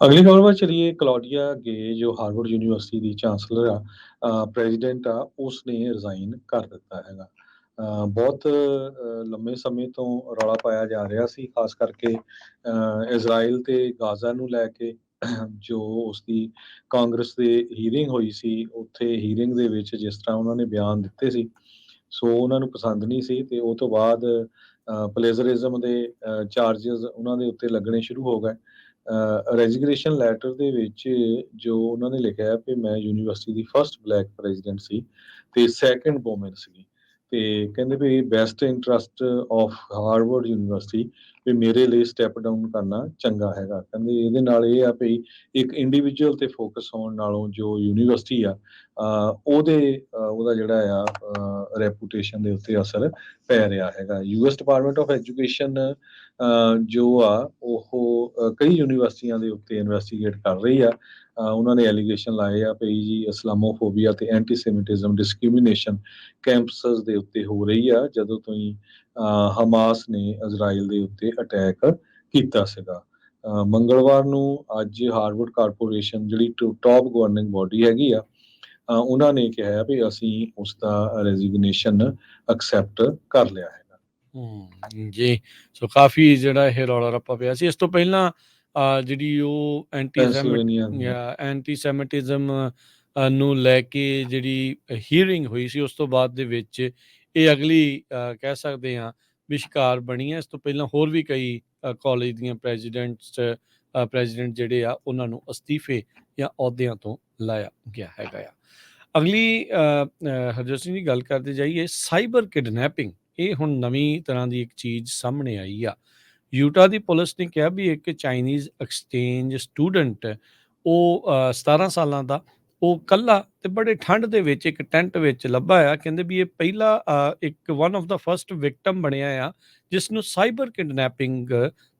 ਅਗਲੀ ਖਬਰ ਵੱਲ ਚਲੀਏ। ਕਲੌਡੀਆ ਗੇ ਜੋ ਹਾਰਵਰਡ ਯੂਨੀਵਰਸਿਟੀ ਦੀ ਚਾਂਸਲਰ ਆ, ਪ੍ਰੈਜ਼ੀਡੈਂਟ ਆ, ਉਸਨੇ ਰਿਜ਼ਾਈਨ ਕਰ ਦਿੱਤਾ ਹੈਗਾ। ਬਹੁਤ ਲੰਮੇ ਸਮੇਂ ਤੋਂ ਰੌਲਾ ਪਾਇਆ ਜਾ ਰਿਹਾ ਸੀ, ਖਾਸ ਕਰਕੇ ਇਜ਼ਰਾਈਲ ਤੇ ਗਾਜ਼ਾ ਨੂੰ ਲੈ ਕੇ। ਜੋ ਉਸਦੀ ਕਾਂਗਰਸ ਦੇ ਹੀਅਰਿੰਗ ਹੋਈ ਸੀ, ਉੱਥੇ ਹੀਅਰਿੰਗ ਦੇ ਵਿੱਚ ਜਿਸ ਤਰ੍ਹਾਂ ਉਹਨਾਂ ਨੇ ਬਿਆਨ ਦਿੱਤੇ ਸੀ, ਸੋ ਉਹਨਾਂ ਨੂੰ ਪਸੰਦ ਨਹੀਂ ਸੀ ਤੇ ਉਹ ਤੋਂ ਬਾਅਦ ਪਲੇਜ਼ਰਿਜ਼ਮ ਦੇ ਚਾਰਜਿਸ ਉਹਨਾਂ ਦੇ ਉੱਤੇ ਲੱਗਣੇ ਸ਼ੁਰੂ ਹੋ ਗਏ। ਰੈਜ਼ੀਗਨੇਸ਼ਨ ਲੈਟਰ ਦੇ ਵਿੱਚ ਜੋ ਉਹਨਾਂ ਨੇ ਲਿਖਿਆ ਹੈ ਵੀ ਮੈਂ ਯੂਨੀਵਰਸਿਟੀ ਦੀ ਫਸਟ ਬਲੈਕ ਪ੍ਰੈਜ਼ੀਡੈਂਟ ਸੀ ਤੇ ਸੈਕੰਡ ਵੂਮਨ ਸੀ, ਤੇ ਕਹਿੰਦੇ ਵੀ best interest of Harvard University ਵੀ ਮੇਰੇ ਲਈ ਸਟੈਪ ਡਾਊਨ ਕਰਨਾ ਚੰਗਾ ਹੈਗਾ। ਕਹਿੰਦੇ ਇਹਦੇ ਨਾਲ ਇਹ ਆ ਵੀ ਇੱਕ ਇੰਡੀਵਿਜੂਅਲ ਤੇ ਫੋਕਸ ਹੋਣ ਨਾਲੋਂ ਜੋ ਯੂਨੀਵਰਸਿਟੀ ਆ, ਉਹਦਾ ਜਿਹੜਾ ਆ ਰੈਪੂਟੇਸ਼ਨ ਦੇ ਉੱਤੇ ਅਸਰ ਪੈ ਰਿਹਾ ਹੈਗਾ। ਯੂਐਸ ਡਿਪਾਰਟਮੈਂਟ ਆਫ ਐਜੂਕੇਸ਼ਨ ਜੋ ਆ ਉਹ ਕਈ ਯੂਨੀਵਰਸਿਟੀਆਂ ਦੇ ਉੱਤੇ ਇਨਵੈਸਟੀਗੇਟ ਕਰ ਰਹੀ ਆ। ਉਹਨਾਂ ਨੇ ਐਲੀਗੇਸ਼ਨ ਲਾਏ ਆ ਵੀ ਜੀ ਇਸਲਾਮੋਫੋਬੀਆ ਤੇ ਐਂਟੀਸੈਮਿਟਿਜ਼ਮ ਡਿਸਕ੍ਰਿਮੀਨੇਸ਼ਨ ਕੈਂਪਸਸ ਦੇ ਉੱਤੇ ਹੋ ਰਹੀ ਆ, ਜਦੋਂ ਤੋਂ ਹੀ ਹਮਾਸ ਨੇ ਇਜ਼ਰਾਈਲ ਦੇ ਉੱਤੇ ਅਟੈਕ ਕੀਤਾ ਸੀਗਾ। ਮੰਗਲਵਾਰ ਨੂੰ ਅੱਜ ਹਾਰਵਰਡ ਕਾਰਪੋਰੇਸ਼ਨ ਜਿਹੜੀ ਟੌਪ ਗਵਰਨਿੰਗ ਬੋਡੀ ਹੈਗੀ ਆ, ਉਹਨਾਂ ਨੇ ਕਿਹਾ ਵੀ ਅਸੀਂ ਉਸ ਦਾ ਰੈਜ਼ੀਗਨੇਸ਼ਨ ਐਕਸੈਪਟ ਕਰ ਲਿਆ ਹੈਗਾ। ਜੀ। ਸੋ ਕਾਫੀ ਜਿਹੜਾ ਇਹ ਰੌਲਾ ਰੱਪਾ ਪਿਆ ਸੀ। ਇਸ ਤੋਂ ਪਹਿਲਾਂ ਜਿਹੜੀ ਉਹ ਪੈਂਸਿਲਵੇਨੀਆ ਐਂਟੀਸੈਮਿਟਿਜ਼ਮ ਨੂੰ ਲੈ ਕੇ ਜਿਹੜੀ ਹੀਅਰਿੰਗ ਹੋਈ ਸੀ, ਉਸ ਤੋਂ ਬਾਅਦ ਦੇ ਵਿੱਚ ਇਹ ਅਗਲੀ ਕਹਿ ਸਕਦੇ ਹਾਂ ਵੀ ਸ਼ਿਕਾਰ ਬਣੀ ਹੈ। ਇਸ ਤੋਂ ਪਹਿਲਾਂ ਹੋਰ ਵੀ ਕਈ ਕਾਲਜ ਦੀਆਂ ਪ੍ਰੈਜ਼ੀਡੈਂਟ ਜਿਹੜੇ ਆ ਉਹਨਾਂ ਨੂੰ ਅਸਤੀਫੇ ਜਾਂ ਅਹੁਦਿਆਂ ਤੋਂ ਲਾਇਆ ਗਿਆ ਹੈਗਾ ਆ। ਅਗਲੀ ਹਰਜੋਤ ਸਿੰਘ ਦੀ ਗੱਲ ਕਰਦੇ ਜਾਈਏ, ਸਾਈਬਰ ਕਿਡਨੈਪਿੰਗ ਇਹ ਹੁਣ ਨਵੀਂ ਤਰ੍ਹਾਂ ਦੀ ਇੱਕ ਚੀਜ਼ ਸਾਹਮਣੇ ਆਈ ਆ। ਯੂਟਾ ਦੀ ਪੁਲਿਸ ਨੇ ਕਿਹਾ ਵੀ ਇੱਕ ਚਾਈਨੀਜ਼ ਐਕਸਚੇਂਜ ਸਟੂਡੈਂਟ, ਉਹ 17 ਸਾਲਾਂ ਦਾ, ਉਹ ਕੱਲਾ ਤੇ ਬੜੇ ਠੰਡ ਦੇ ਵਿੱਚ ਇੱਕ ਟੈਂਟ ਵਿੱਚ ਲੱਭਾ ਆ। ਕਹਿੰਦੇ ਵੀ ਇਹ ਪਹਿਲਾ ਇੱਕ one of the first victim ਬਣਿਆ ਆ ਜਿਸ ਨੂੰ ਸਾਈਬਰ ਕਿਡਨੈਪਿੰਗ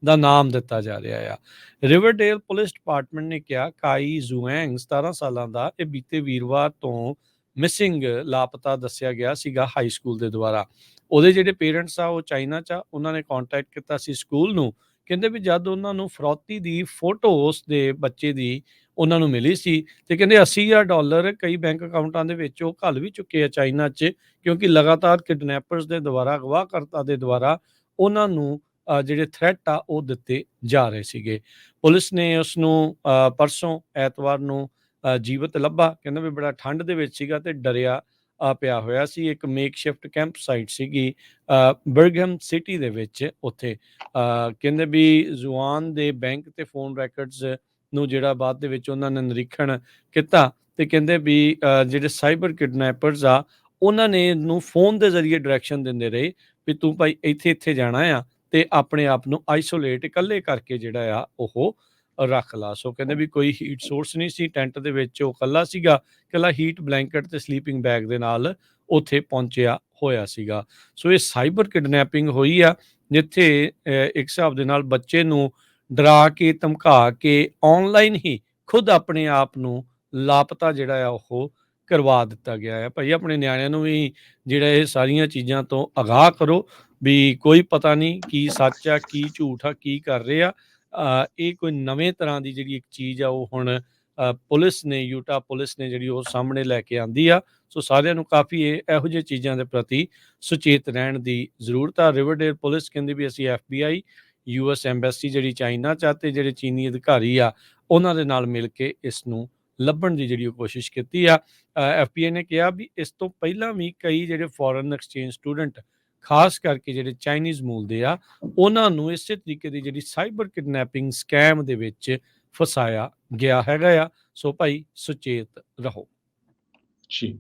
ਦਾ ਨਾਮ ਦਿੱਤਾ ਜਾ ਰਿਹਾ ਆ। ਰਿਵਰਡੇਲ ਪੁਲਿਸ ਡਿਪਾਰਟਮੈਂਟ ਨੇ ਕਿਹਾ ਕਾਈ ਜ਼ੂਐਂਗ 17 ਸਾਲਾਂ ਦਾ ਇਹ ਬੀਤੇ ਵੀਰਵਾਰ ਤੋਂ ਮਿਸਿੰਗ ਲਾਪਤਾ ਦੱਸਿਆ ਗਿਆ ਸੀਗਾ ਹਾਈ ਸਕੂਲ ਦੇ ਦੁਆਰਾ। ਉਹਦੇ ਜਿਹੜੇ ਪੇਰੈਂਟਸ ਆ ਉਹ ਚਾਈਨਾ 'ਚ ਆ, ਉਹਨਾਂ ਨੇ ਕੰਟੈਕਟ ਕੀਤਾ ਸੀ ਸਕੂਲ ਨੂੰ। ਕਹਿੰਦੇ ਵੀ ਜਦ ਉਹਨਾਂ ਨੂੰ ਫਰੌਤੀ ਦੀ ਫੋਟੋ ਉਸ ਦੇ ਬੱਚੇ ਦੀ ਉਹਨਾਂ ਨੂੰ ਮਿਲੀ ਸੀ ਤੇ ਕਹਿੰਦੇ $80,000 ਕਈ ਬੈਂਕ ਅਕਾਊਂਟਾਂ ਦੇ ਵਿੱਚ ਉਹ ਘੱਲ ਵੀ ਚੁੱਕੇ ਆ ਚਾਈਨਾ 'ਚ, ਕਿਉਂਕਿ ਲਗਾਤਾਰ ਕਿਡਨੈਪਰਸ ਦੇ ਦੁਆਰਾ, ਅਗਵਾਕਰਤਾ ਦੇ ਦੁਆਰਾ ਉਹਨਾਂ ਨੂੰ ਜਿਹੜੇ ਥ੍ਰੈਟ ਆ ਉਹ ਦਿੱਤੇ ਜਾ ਰਹੇ ਸੀਗੇ। ਪੁਲਿਸ ਨੇ ਉਸ ਨੂੰ ਪਰਸੋਂ ਐਤਵਾਰ ਨੂੰ ਜੀਵਤ ਲੱਭਾ। ਕਹਿੰਦਾ ਵੀ ਬੜਾ ਠੰਡ ਦੇ ਵਿੱਚ ਸੀਗਾ ਤੇ ਡਰਿਆ ਪਿਆ ਹੋਇਆ ਸੀ। ਇੱਕ ਮੇਕ ਸ਼ਿਫਟ ਕੈਂਪ ਸਾਈਟ ਸੀਗੀ ਬਰਗਮ ਸਿਟੀ ਦੇ ਵਿੱਚ। ਉੱਥੇ ਕਹਿੰਦੇ ਵੀ ਜ਼ੁਆਨ ਦੇ ਬੈਂਕ ਤੇ ਫੋਨ ਰੈਕਰਡਸ ਨੂੰ ਜਿਹੜਾ ਬਾਅਦ ਦੇ ਵਿੱਚ ਉਹਨਾਂ ਨੇ ਨਿਰੀਖਣ ਕੀਤਾ ਤੇ ਕਹਿੰਦੇ ਵੀ ਜਿਹੜੇ ਸਾਈਬਰ ਕਿਡਨੈਪਰਸ ਆ ਉਹਨਾਂ ਨੇ ਇਹਨੂੰ ਫੋਨ ਦੇ ਜ਼ਰੀਏ ਡਾਇਰੈਕਸ਼ਨ ਦਿੰਦੇ ਰਹੇ ਵੀ ਤੂੰ ਭਾਈ ਇੱਥੇ ਜਾਣਾ ਆ ਤੇ ਆਪਣੇ ਆਪ ਨੂੰ ਆਈਸੋਲੇਟ ਇਕੱਲੇ ਕਰਕੇ ਜਿਹੜਾ ਆ ਉਹ ਰੱਖ ਲਾ। ਸੋ ਕਹਿੰਦੇ ਵੀ ਕੋਈ ਹੀਟ ਸੋਰਸ ਨਹੀਂ ਸੀ ਟੈਂਟ ਦੇ ਵਿੱਚ, ਉਹ ਇਕੱਲਾ ਸੀਗਾ, ਇਕੱਲਾ ਹੀਟ ਬਲੈਂਕਟ ਤੇ ਸਲੀਪਿੰਗ ਬੈਗ ਦੇ ਨਾਲ ਉੱਥੇ ਪਹੁੰਚਿਆ ਹੋਇਆ ਸੀਗਾ। ਸੋ ਇਹ ਸਾਈਬਰ ਕਿਡਨੈਪਿੰਗ ਹੋਈ ਆ, ਜਿੱਥੇ ਇੱਕ ਹਿਸਾਬ ਦੇ ਨਾਲ ਬੱਚੇ ਨੂੰ ਡਰਾ ਕੇ, ਧਮਕਾ ਕੇ ਆਨਲਾਈਨ ਹੀ ਖੁਦ ਆਪਣੇ ਆਪ ਨੂੰ ਲਾਪਤਾ ਜਿਹੜਾ ਆ ਉਹ ਕਰਵਾ ਦਿੱਤਾ ਗਿਆ ਹੈ। ਭਾਈ ਆਪਣੇ ਨਿਆਣਿਆਂ ਨੂੰ ਵੀ ਜਿਹੜਾ ਇਹ ਸਾਰੀਆਂ ਚੀਜ਼ਾਂ ਤੋਂ ਅਗਾਹ ਕਰੋ ਵੀ ਕੋਈ ਪਤਾ ਨਹੀਂ ਕੀ ਸੱਚ ਆ, ਕੀ ਝੂਠ ਆ, ਕੀ ਕਰ ਰਹੇ ਆ। ਇਹ ਕੋਈ ਨਵੇਂ ਤਰ੍ਹਾਂ ਦੀ ਜਿਹੜੀ ਇੱਕ ਚੀਜ਼ ਆ ਉਹ ਹੁਣ ਪੁਲਿਸ ਨੇ, ਯੂਟਾ ਪੁਲਿਸ ਨੇ ਜਿਹੜੀ ਉਹ ਸਾਹਮਣੇ ਲੈ ਕੇ ਆਂਦੀ ਆ। ਸੋ ਸਾਰਿਆਂ ਨੂੰ ਕਾਫੀ ਇਹੋ ਜਿਹੇ ਚੀਜ਼ਾਂ ਦੇ ਪ੍ਰਤੀ ਸੁਚੇਤ ਰਹਿਣ ਦੀ ਜ਼ਰੂਰਤ ਆ। ਰਿਵਰਡੇਲ ਪੁਲਿਸ ਕਹਿੰਦੀ ਵੀ ਅਸੀਂ FBI, US ਐਮਬੈਸੀ ਜਿਹੜੀ ਚਾਈਨਾ 'ਚ ਆ ਤੇ ਜਿਹੜੇ ਚੀਨੀ ਅਧਿਕਾਰੀ ਆ ਉਹਨਾਂ ਦੇ ਨਾਲ ਮਿਲ ਕੇ ਇਸ ਨੂੰ ਲੱਭਣ ਦੀ ਜਿਹੜੀ ਉਹ ਕੋਸ਼ਿਸ਼ ਕੀਤੀ ਆ। FBI ਨੇ ਕਿਹਾ ਵੀ ਇਸ ਤੋਂ ਪਹਿਲਾਂ ਵੀ ਕਈ ਜਿਹੜੇ ਫੋਰਨ ਐਕਸਚੇਂਜ ਸਟੂਡੈਂਟ, ਖਾਸ ਕਰਕੇ ਜਿਹੜੇ ਚਾਈਨੀਜ਼ ਮੂਲ ਦੇ ਆ, ਉਹਨਾਂ ਨੂੰ ਇਸੇ ਤਰੀਕੇ ਦੀ ਜਿਹੜੀ ਸਾਈਬਰ ਕਿਡਨੈਪਿੰਗ ਸਕੈਮ ਦੇ ਵਿੱਚ ਫਸਾਇਆ ਗਿਆ ਹੈਗਾ ਆ। ਸੋ ਭਾਈ ਸੁਚੇਤ ਰਹੋ। ਜੀ।